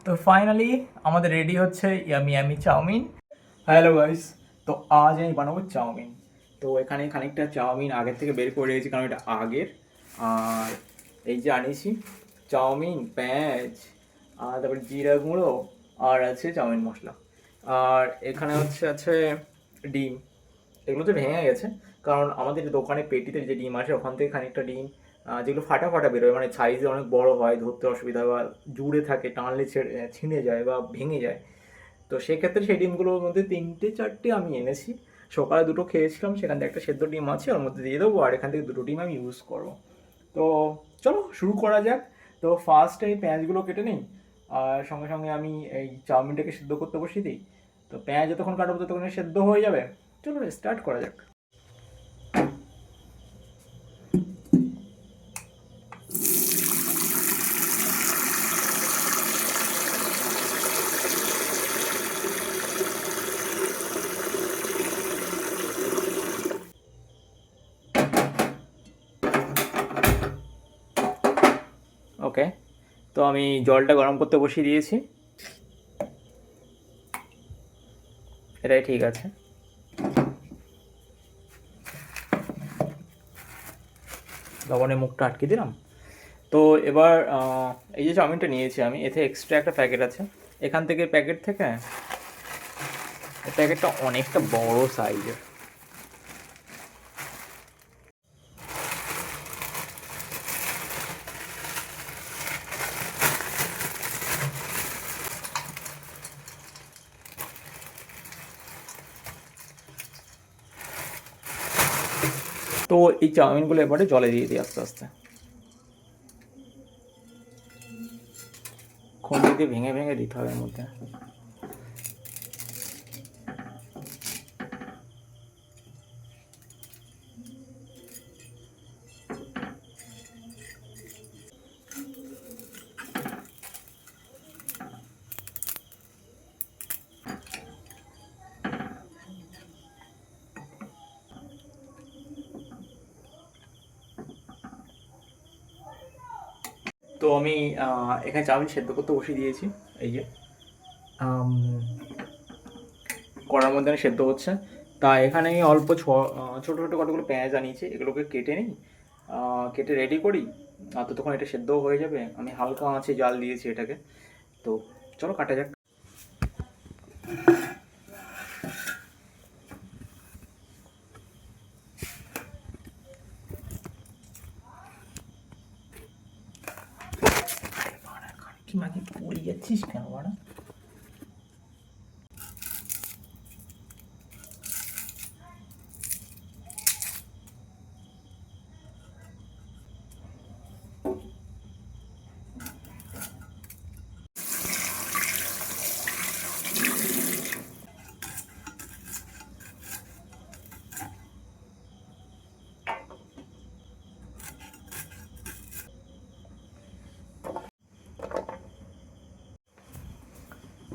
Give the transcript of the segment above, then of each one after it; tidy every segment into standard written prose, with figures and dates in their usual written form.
তো ফাইনালি আমাদের রেডি হচ্ছে yummy yummy chowmein. Hello guys, তো আজ আমি বানাবো চাউমিন। তো এখানে খানিকটা চাউমিন আগের থেকে বের করে রেখেছি কারণ এটা আগের। আর এই যে আনিয়েছি চাউমিন, পেঁয়াজ, আর তারপরে জিরা গুঁড়ো, আর আছে চাউমিন মশলা। আর এখানে আছে ডিম। এগুলো তো ভেঙে গেছে কারণ আমাদের দোকানে পেটিতে যে ডিম আসে ওখান থেকে খানিকটা ডিম যেগুলো ফাটা ফাটা বেরোয়, মানে সাইজে অনেক বড় হয়, ধরতে অসুবিধা বা জুড়ে থাকে, টানলে ছিঁড়ে যায় বা ভেঙে যায়। তো সেক্ষেত্রে সেই ডিমগুলোর মধ্যে তিনটে চারটে আমি এনেছি। সকালে দুটো খেয়েছিলাম, সেখান থেকে একটা সেদ্ধ ডিম আছে, ওর মধ্যে দিয়ে দেবো, আর এখান থেকে দুটো ডিম আমি ইউজ করবো। তো চলো শুরু করা যাক। তো ফার্স্ট এই পেঁয়াজগুলো কেটে নিই, আর সঙ্গে সঙ্গে আমি এই চাউমিনটাকে সেদ্ধ করতে বসিয়ে দিই। তো পেঁয়াজ যতক্ষণ কাটবো ততক্ষণ সেদ্ধ হয়ে যাবে। চলো স্টার্ট করা যাক। ওকে, তো আমি জলটা গরম করতে বসিয়ে দিয়েছি। এটাই ঠিক আছে। লবণে মুখটা আটকে দিলাম। তো এবার এই যে চাউমিনটা নিয়েছি আমি, এতে এক্সট্রা একটা প্যাকেট আছে। এখান থেকে প্যাকেট থেকে এই প্যাকেটটা অনেকটা বড় সাইজের। তো এই চাউমিনগুলো এবারে জলে দিয়ে দিই আস্তে আস্তে। খুন্তি দিয়ে ভেঙে ভেঙে দিতে হবে এর মধ্যে। তো আমি এখানে চাউমিন সেদ্ধ করতে বসিয়ে দিয়েছি। এই যে কড়ার মধ্যে সেদ্ধ হচ্ছে। তা এখানে আমি অল্প ছোটো ছোটো কতগুলো পেঁয়াজ আনিয়েছি, এগুলোকে কেটে নিই, কেটে রেডি করি। আর ততক্ষণ এটা সেদ্ধও হয়ে যাবে। আমি হালকা আঁচে জাল দিয়েছি এটাকে। তো চলো কাটা যাক। কি মাকে পড়ে যাচ্ছিস কেন বাড়া?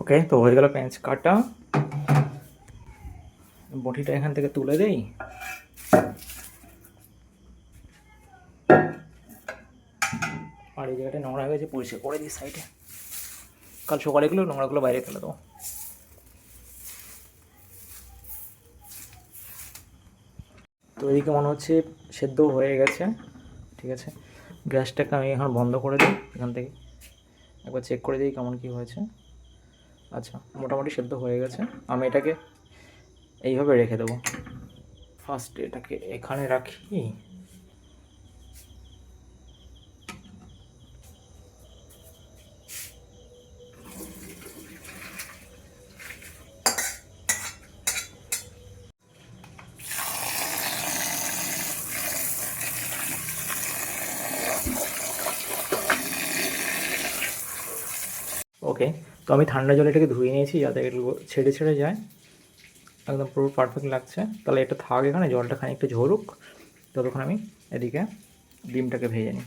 ওকে, তো হয়ে গেল পেঁয়াজ কাটা। বটিটা এখান থেকে তুলে দেই। আর এই জায়গাটা নোংরা হয়ে গেছে, পরিষ্কার করে দিই সাইডে। কাল সকালে এগুলো নোংরাগুলো বাইরে ফেলে দেবো। তো এদিকে মনে হচ্ছে সেদ্ধ হয়ে গেছে। ঠিক আছে, গ্যাসটাকে আমি এখন বন্ধ করে দিই। এখান থেকে একবার চেক করে দিই কেমন কী হয়েছে। আচ্ছা, মোটামুটি সেদ্ধ হয়ে গেছে। আমি এটাকে এইভাবে রেখে দেবো। ফার্স্ট এটাকে এখানে রাখি। ওকে, তো আমি ঠান্ডা জলে এটাকে ধুয়ে নিয়েছি যাতে এগুলো ছেড়ে ছেড়ে যায়। একদম পুরো পারফেক্ট লাগছে। তাহলে এটা থাক এখানে, জলটা খানিকটা ঝরুক, ততক্ষণ আমি এদিকে ডিমটাকে ভেজে নিই।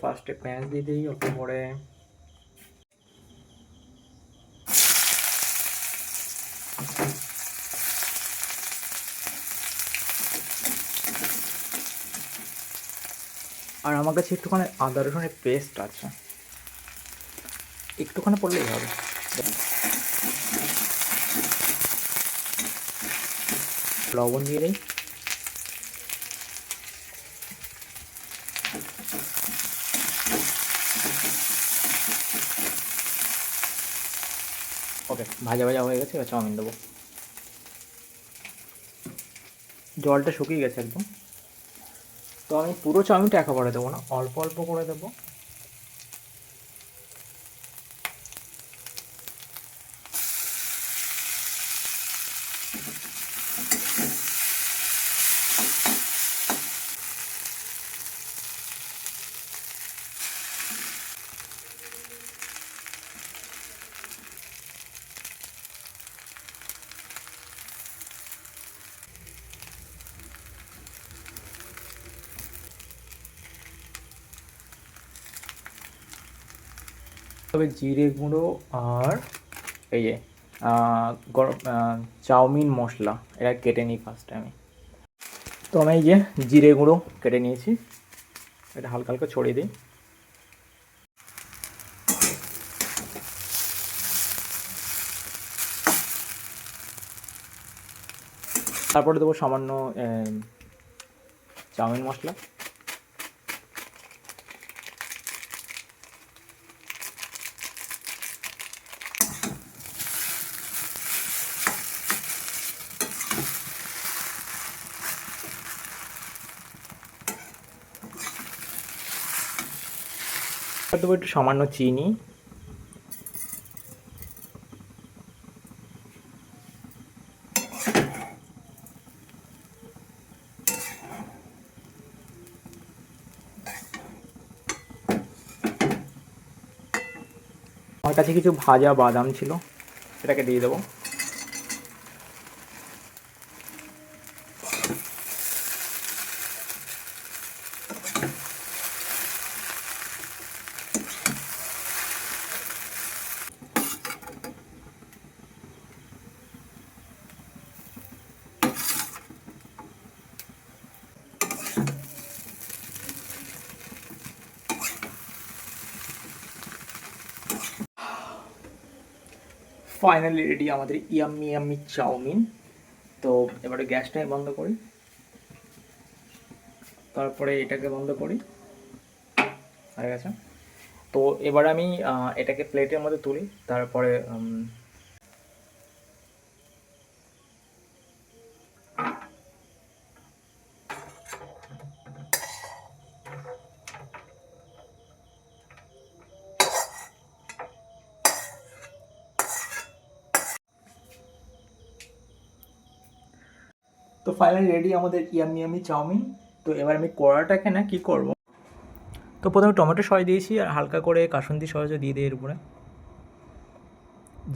ফার্স্টে পেঁয়াজ দিয়ে দিই অল্প করে। আর আমার কাছে একটুখানি আদা রসুনের পেস্ট আছে, একটুখানি পড়লেই হবে। লবণ দিয়ে দিই। ওকে, ভাজা ভাজা হয়ে গেছে, এবার চাউমিন দেবো। জলটা শুকিয়ে গেছে একদম। তো আমি পুরো চাউমিনটা একেবারে দেবো না, অল্প অল্প করে দেবো। তবে জিরে গুঁড়ো আর এই যে গরম চাউমিন মশলা এটা কেটে নিই ফার্স্টে আমি। তো আমি এই যে জিরে গুঁড়ো কেটে নিয়েছি, এটা হালকা হালকা ছড়িয়ে দিই। তারপরে দেবো সামান্য চাউমিন মশলা। দেবো একটু সামান্য চিনি। আমার কাছে কিছু ভাজা বাদাম ছিল, সেটাকে দিয়ে দেবো। ফাইনালি রেডি আমাদের ইয়াম্মি ইয়াম্মি চাউমিন। তো এবারে গ্যাসটাই বন্ধ করি, তারপরে এটাকে বন্ধ করি, হয়ে গেছে। তো এবার আমি এটাকে প্লেটের মধ্যে তুলি, তারপরে তো ফাইনালি রেডি আমাদের ইয়াম্মি ইয়াম্মি চাউমিন। তো এবার আমি কড়াটাকে না কী করব, তো প্রথমে টমেটো সস দিয়েছি আর হালকা করে কাসুন্দি সসও দিয়ে দিই এর উপরে।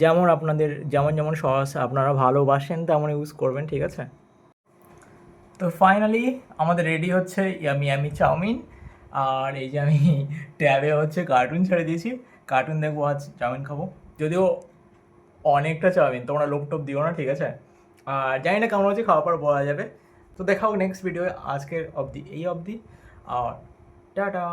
যেমন আপনাদের যেমন যেমন সস আপনারা ভালোবাসেন তেমন ইউজ করবেন, ঠিক আছে। তো ফাইনালি আমাদের রেডি হচ্ছে ইয়ামি ইয়ামি চাউমিন। আর এই যে আমি ট্যাবে হচ্ছে কার্টুন ছেড়ে দিয়েছি, কার্টুন দেখবো, আজ চাউমিন খাবো। যদিও অনেকটা চাউমিন, তোমরা লোভ টোপ দিও না, ঠিক আছে। আর জানি না কেমন হচ্ছে, খাওয়ার পর বলা যাবে। তো দেখাও নেক্সট ভিডিও, আজকের অবধি এই অবধি, আর টাটা।